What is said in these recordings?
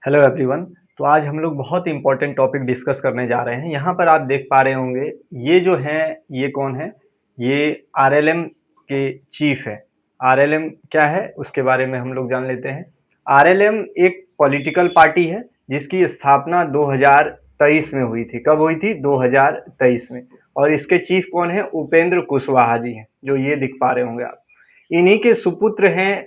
Hello everyone. तो आज हम लोग बहुत इंपॉर्टेंट टॉपिक डिस्कस करने जा रहे हैं। यहाँ पर आप देख पा रहे होंगे ये जो है ये कौन है? ये आरएलएम के चीफ है। आरएलएम क्या है उसके बारे में हम लोग जान लेते हैं। आरएलएम एक पॉलिटिकल पार्टी है जिसकी स्थापना 2023 में हुई थी। कब हुई थी? 2023 में। और इसके चीफ कौन है? उपेंद्र कुशवाहा जी हैं, जो ये दिख पा रहे होंगे आप। इन्हीं के सुपुत्र हैं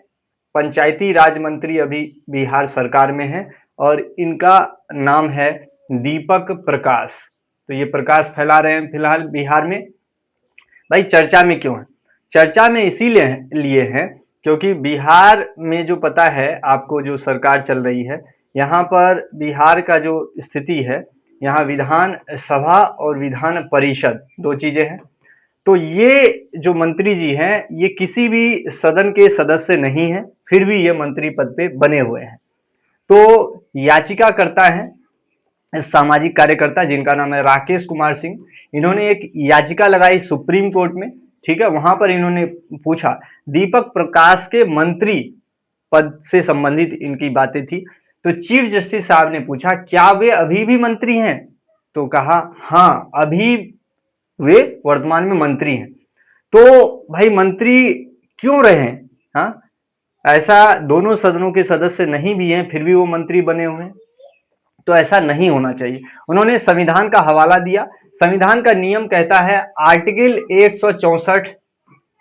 पंचायती राज मंत्री, अभी बिहार सरकार में है, और इनका नाम है दीपक प्रकाश। तो ये प्रकाश फैला रहे हैं फिलहाल बिहार में। भाई चर्चा में क्यों है? चर्चा में इसीलिए लिए है क्योंकि बिहार में जो पता है आपको, जो सरकार चल रही है यहाँ पर, बिहार का जो स्थिति है, यहाँ विधान सभा और विधान परिषद दो चीजें हैं। तो ये जो मंत्री जी हैं ये किसी भी सदन के सदस्य नहीं है, फिर भी ये मंत्री पद पे बने हुए हैं। तो याचिकाकर्ता हैं सामाजिक कार्यकर्ता जिनका नाम है राकेश कुमार सिंह। इन्होंने एक याचिका लगाई सुप्रीम कोर्ट में, ठीक है। वहां पर इन्होंने पूछा, दीपक प्रकाश के मंत्री पद से संबंधित इनकी बातें थी। तो चीफ जस्टिस साहब ने पूछा क्या वे अभी भी मंत्री हैं? तो कहा हाँ, अभी वे वर्तमान में मंत्री हैं। तो भाई मंत्री क्यों रहे हैं? हाँ, ऐसा दोनों सदनों के सदस्य नहीं भी हैं फिर भी वो मंत्री बने हुए हैं, तो ऐसा नहीं होना चाहिए। उन्होंने संविधान का हवाला दिया। संविधान का नियम कहता है आर्टिकल 164,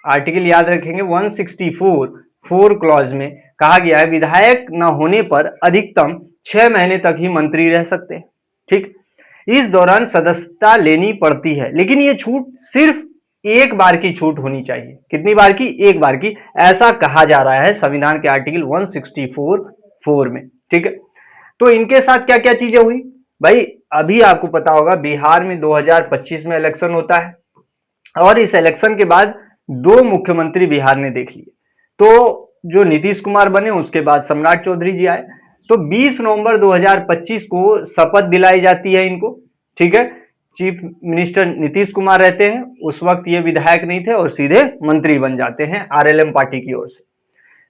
आर्टिकल याद रखेंगे 164 क्लॉज में कहा गया है विधायक न होने पर अधिकतम 6 महीने तक ही मंत्री रह सकते हैं। ठीक, इस दौरान सदस्यता लेनी पड़ती है, लेकिन ये छूट सिर्फ एक बार की छूट होनी चाहिए। कितनी बार की? एक बार की, ऐसा कहा जा रहा है संविधान के आर्टिकल 164 में। ठीक है। तो इनके साथ क्या क्या चीजें हुई भाई? अभी आपको पता होगा बिहार में 2025 में इलेक्शन होता है, और इस इलेक्शन के बाद दो मुख्यमंत्री बिहार ने देख लिए। तो जो नीतीश कुमार बने उसके बाद सम्राट चौधरी जी आए। तो 20 नवंबर 2025 को शपथ दिलाई जाती है इनको, ठीक है। चीफ मिनिस्टर नीतीश कुमार रहते हैं, उस वक्त ये विधायक नहीं थे और सीधे मंत्री बन जाते हैं आरएलएम पार्टी की ओर से।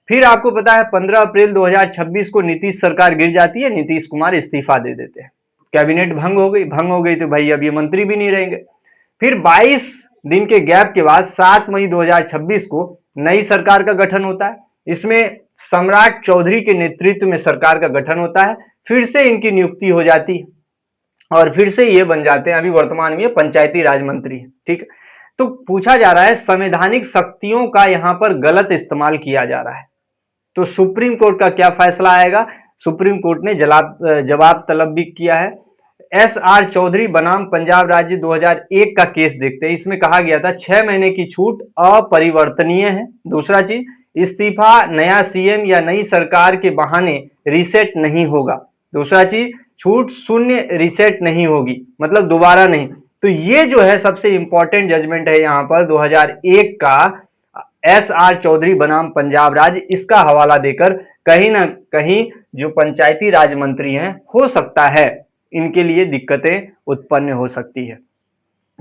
फिर आपको पता है 15 अप्रैल 2026 को नीतीश सरकार गिर जाती है, नीतीश कुमार इस्तीफा दे देते हैं। कैबिनेट भंग हो गई तो भाई अब ये मंत्री भी नहीं रहेंगे। फिर 22 दिन के गैप के बाद 7 मई 2026 को नई सरकार का गठन होता है। इसमें सम्राट चौधरी के नेतृत्व में सरकार का गठन होता है। फिर से इनकी नियुक्ति हो जाती है और फिर से ये बन जाते हैं, अभी वर्तमान में पंचायती राज मंत्री। ठीक, तो पूछा जा रहा है संवैधानिक शक्तियों का यहां पर गलत इस्तेमाल किया जा रहा है, तो सुप्रीम कोर्ट का क्या फैसला आएगा? सुप्रीम कोर्ट ने जवाब तलब भी किया है। एस.आर. चौधरी बनाम पंजाब राज्य 2001 का केस देखते हैं। इसमें कहा गया था 6 महीने की छूट अपरिवर्तनीय है। दूसरा चीज, इस्तीफा नया सीएम या नई सरकार के बहाने रीसेट नहीं होगा। दूसरा चीज, छूट शून्य रीसेट नहीं होगी, मतलब दोबारा नहीं। तो ये जो है सबसे इंपॉर्टेंट जजमेंट है यहाँ पर 2001 का, एस.आर. चौधरी बनाम पंजाब राज्य, इसका हवाला देकर कहीं ना कहीं जो पंचायती राज मंत्री हैं, हो सकता है इनके लिए दिक्कतें उत्पन्न हो सकती है।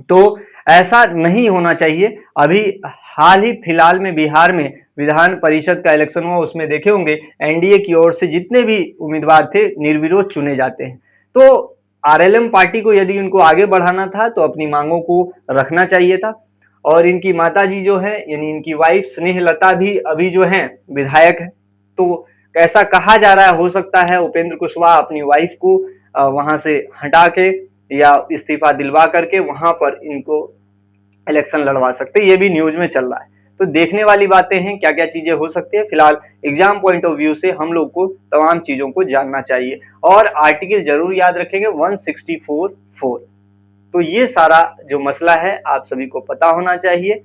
तो ऐसा नहीं होना चाहिए। अभी हाल ही फिलहाल में बिहार में विधान परिषद का इलेक्शन हुआ, उसमें देखे होंगे एनडीए की ओर से जितने भी उम्मीदवार थे निर्विरोध चुने जाते हैं। तो आरएलएम पार्टी को यदि उनको आगे बढ़ाना था तो अपनी मांगों को रखना चाहिए था। और इनकी माताजी जो है, यानी इनकी वाइफ स्नेहलता भी अभी जो है विधायक है। तो कैसा कहा जा रहा है, हो सकता है उपेंद्र कुशवाहा अपनी वाइफ को वहां से हटा के या इस्तीफा दिलवा करके वहां पर इनको इलेक्शन लड़वा सकते हैं। ये भी न्यूज में चल रहा है। तो देखने वाली बातें हैं, क्या क्या चीजें हो सकती है। फिलहाल एग्जाम पॉइंट ऑफ व्यू से हम लोग को तमाम चीजों को जानना चाहिए, और आर्टिकल जरूर याद रखेंगे 164(4). तो ये सारा जो मसला है आप सभी को पता होना चाहिए,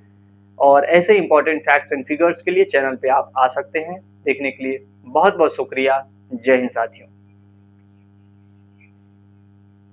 और ऐसे इंपॉर्टेंट फैक्ट्स एंड फिगर्स के लिए चैनल पे आप आ सकते हैं। देखने के लिए बहुत बहुत शुक्रिया। जय हिंद साथियों।